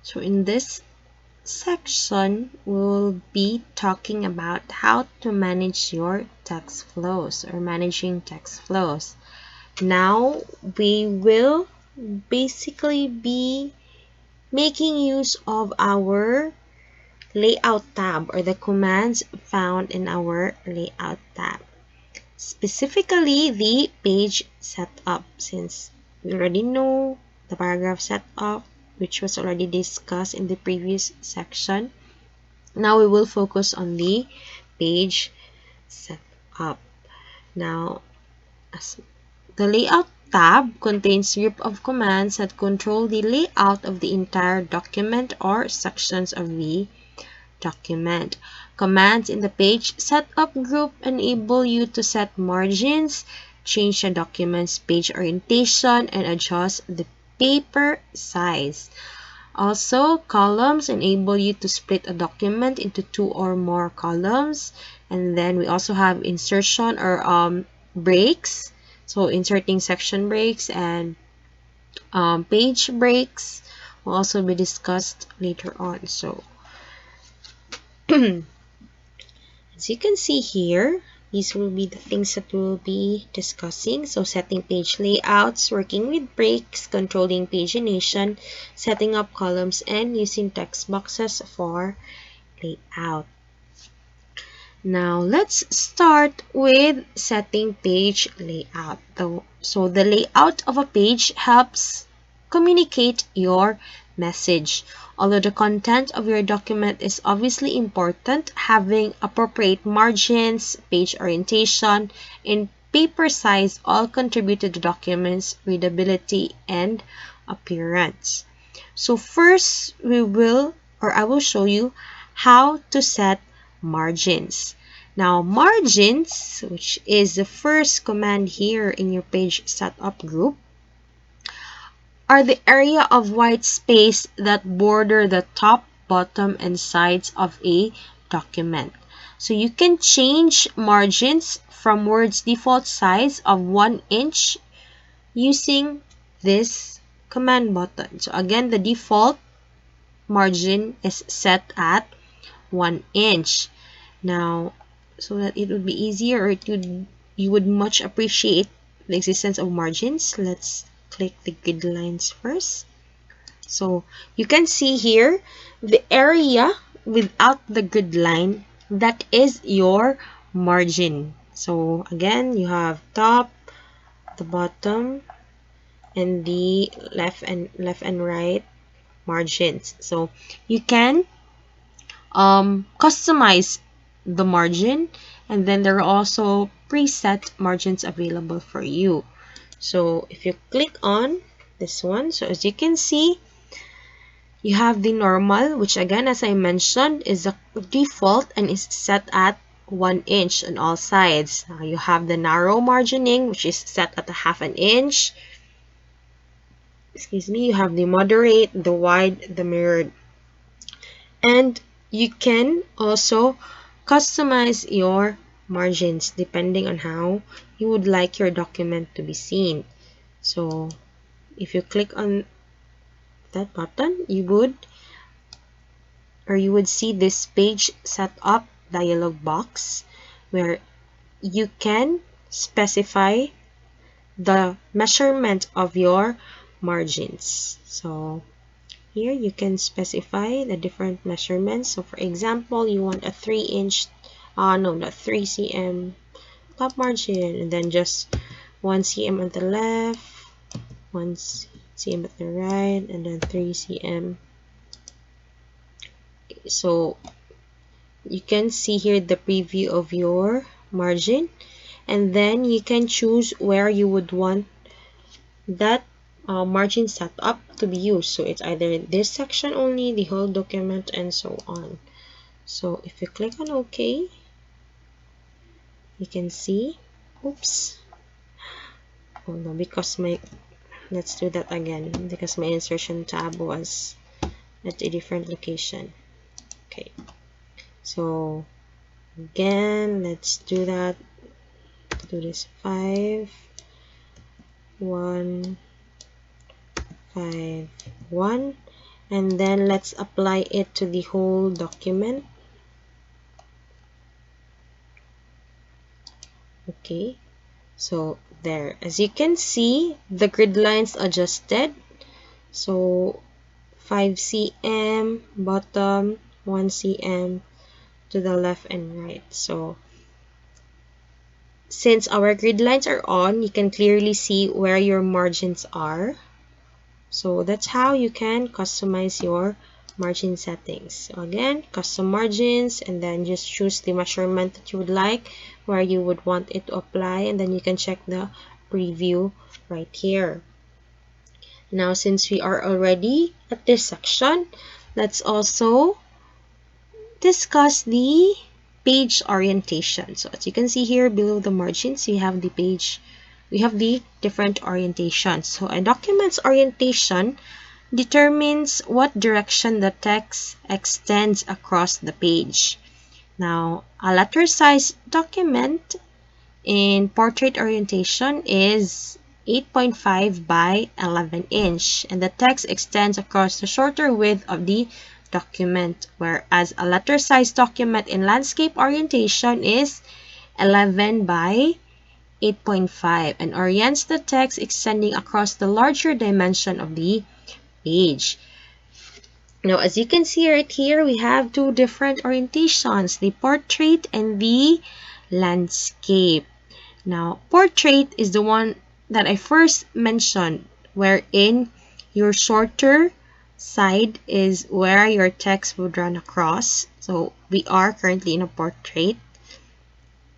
So in this section, we'll be talking about how to manage your text flows or managing text flows. Now we will basically be making use of our layout tab or the commands found in our layout tab. Specifically, the page setup, since we already know the paragraph setup, which was already discussed in the previous section. Now we will focus on the page setup. Now, as the layout tab contains a group of commands that control the layout of the entire document or sections of the document. Commands in the page setup group enable you to set margins, change the document's page orientation, and adjust the paper size. Also, columns enable you to split a document into 2 or more columns. And then we also have insertion or breaks. So inserting section breaks and page breaks will also be discussed later on. So as you can see here, these will be the things that we'll be discussing. So setting page layouts, working with breaks, controlling pagination, setting up columns, and using text boxes for layout. Now let's start with setting page layout. So the layout of a page helps communicate your message. Although the content of your document is obviously important, having appropriate margins, page orientation, and paper size all contribute to the document's readability and appearance. So first I will show you how to set margins. Now margins, which is the first command here in your page setup group, are the area of white space that border the top, bottom, and sides of a document. So you can change margins from Word's default size of 1 inch using this command button. So again, the default margin is set at 1 inch. Now, so that it would be easier or you would much appreciate the existence of margins, let's click the grid lines first. So you can see here the area without the grid line, that is your margin. So again, you have top, the bottom, and the left and right margins. So you can customize the margin, and then there are also preset margins available for you. So if you click on this one, so as you can see, you have the normal, which again, as I mentioned, is a default and is set at 1 inch on all sides. Now you have the narrow margining, which is set at a 1/2 inch. Excuse me. You have the moderate, the wide, the mirrored. And you can also customize your margins depending on how you would like your document to be seen. So if you click on that button, you would see this page setup dialog box where you can specify the measurement of your margins. So here you can specify the different measurements. So for example, you want a 3 cm top margin, and then just 1 cm on the left, 1 cm at the right, and then 3 cm. So you can see here the preview of your margin, and then you can choose where you would want that margin setup to be used. So it's either this section only, the whole document, and so on. So if you click on OK, you can see, oops, oh no, because let's do that again, because my insertion tab was at a different location. Okay, so again, let's do that. Do this 5 1 5 1, and then let's apply it to the whole document. Okay, so there, as you can see, the grid lines adjusted. So 5 cm bottom, 1 cm to the left and right. So since our grid lines are on, you can clearly see where your margins are. So that's how you can customize your margin settings. So again, custom margins, and then just choose the measurement that you would like, where you would want it to apply, and then you can check the preview right here. Now, since we are already at this section, let's also discuss the page orientation. So as you can see here below the margins, we have the different orientations. So a document's orientation determines what direction the text extends across the page. Now, a letter size document in portrait orientation is 8.5 by 11 inch, and the text extends across the shorter width of the document, whereas a letter size document in landscape orientation is 11 by 8.5 and orients the text extending across the larger dimension of the page. Now, as you can see right here, we have two different orientations, the portrait and the landscape. Now, portrait is the one that I first mentioned, wherein your shorter side is where your text would run across. So we are currently in a portrait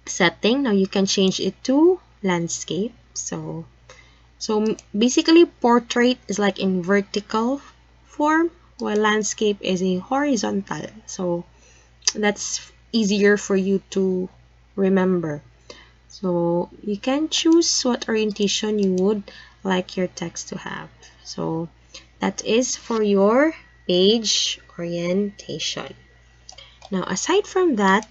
setting. Now you can change it to landscape. So basically portrait is like in vertical form, while landscape is a horizontal. So that's easier for you to remember. So you can choose what orientation you would like your text to have. So that is for your page orientation. Now, aside from that,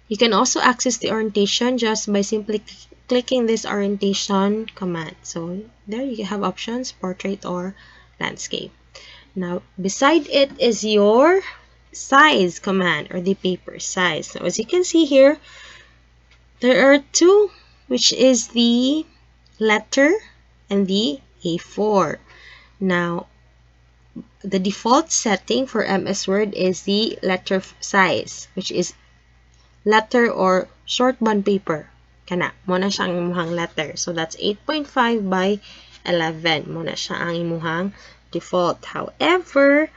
you can also access the orientation just by simply clicking this orientation command. So there you have options, portrait or landscape. Now, beside it is your size command, or the paper size. So as you can see here, there are two, which is the letter and the A4. Now, the default setting for MS Word is the letter size, which is letter or short bond paper. Kana, mo na siya ang imuhang letter. So, that's 8.5 by 11. Mo na siya ang imuhang default. However,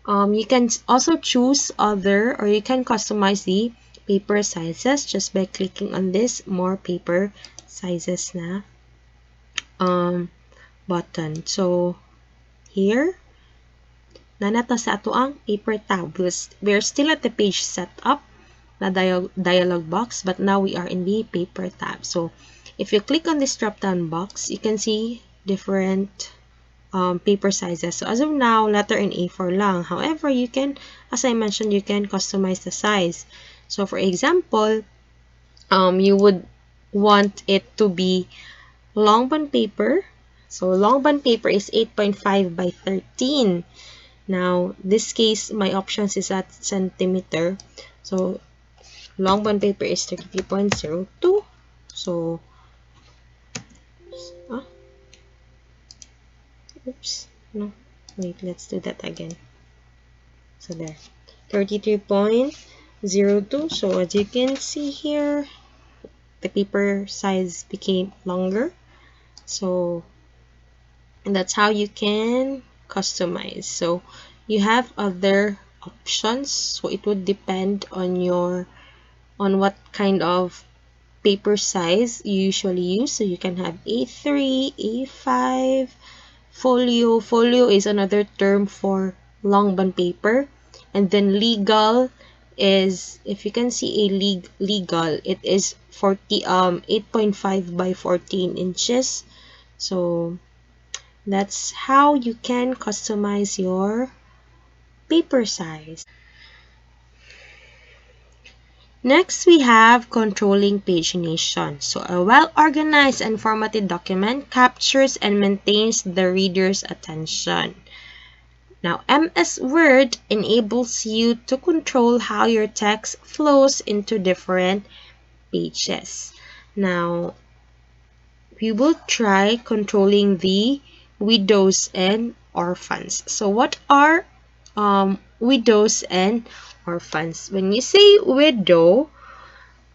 you can also choose other, or you can customize the paper sizes just by clicking on this more paper sizes na button. So here nanata sa ato ang paper tab. We're still at the page setup na dialog box, but now we are in the paper tab. So if you click on this drop down box, you can see different paper sizes. So as of now, letter in A4 lang. However, you can, as I mentioned, you can customize the size. So for example, you would want it to be long bond paper. So long bond paper is 8.5 by 13. Now, this case, my options is at centimeter. So long bond paper is 33.02. So, oops, no, wait, let's do that again. So there, 33.02. So as you can see here, the paper size became longer. So, and that's how you can customize. So you have other options. So it would depend on what kind of paper size you usually use. So you can have A3, A5, folio. Folio is another term for long bond paper. And then legal is, if you can see a legal, it is 8.5 by 14 inches. So that's how you can customize your paper size. Next, we have controlling pagination. So a well-organized and formatted document captures and maintains the reader's attention. Now, MS Word enables you to control how your text flows into different pages. Now, we will try controlling the widows and orphans. So, what are widows and orphans? When you say widow,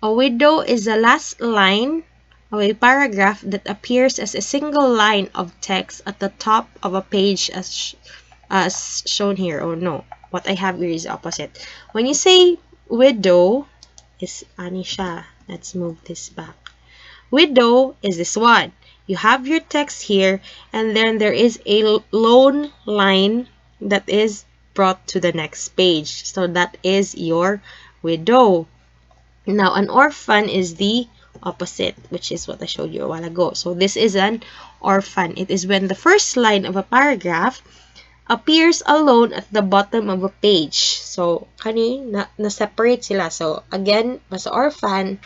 a widow is the last line of a paragraph that appears as a single line of text at the top of a page as shown here. Oh no, what I have here is opposite. When you say widow, is Anisha. Let's move this back. Widow is this one. You have your text here, and then there is a lone line that is brought to the next page. So that is your widow. Now, an orphan is the opposite, which is what I showed you a while ago. So this is an orphan. It is when the first line of a paragraph appears alone at the bottom of a page. So, na-separate sila. So, again, as orphan,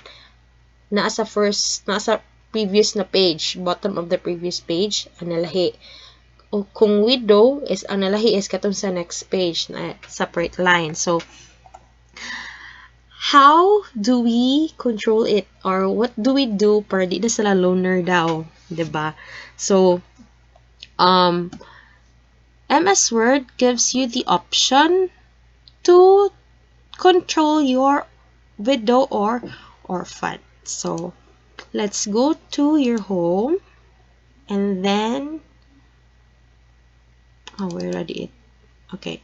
nasa previous na page, bottom of the previous page, analahi. O kung widow is analahi is katong sa next page na separate line. So, how do we control it? Or what do we do para di na sila loner daw? Diba? So, MS Word gives you the option to control your widow or orphan. So, let's go to your home and then, oh, we already it. Okay.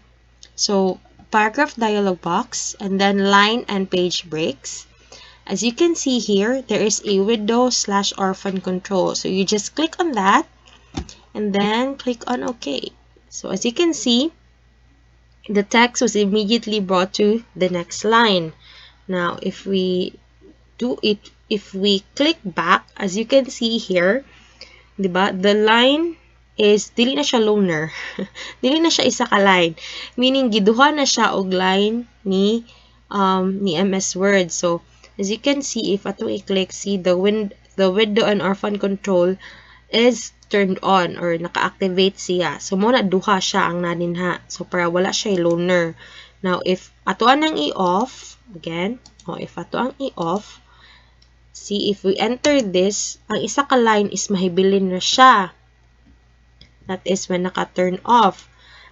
So, paragraph dialog box and then line and page breaks. As you can see here, there is a widow/orphan control. So, you just click on that and then click on OK. So, as you can see, the text was immediately brought to the next line. Now, if we click back, as you can see here, diba, the line is dili na siya loner. Dili na siya isa ka line. Meaning giduha na siya og line ni MS Word. So, as you can see, if ato i-click, see the widow and orphan control is turned on or naka-activate siya. So, muna duha siya ang naninha. So, para wala siya loner. Now, if ato anang i-off, again, if ato ang i-off, see, if we enter this, ang isa ka line is mahibilin na siya. That is when naka-turn off.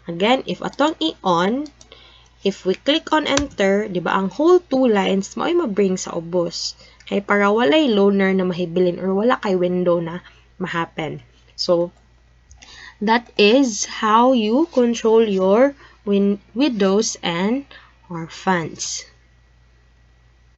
Again, if atong i-on, if we click on enter, di ba, ang whole two lines mo ay mabring sa ubos. Kaya para walay loner na mahibilin or wala kay window na mahappen. So, that is how you control your widows and orphans.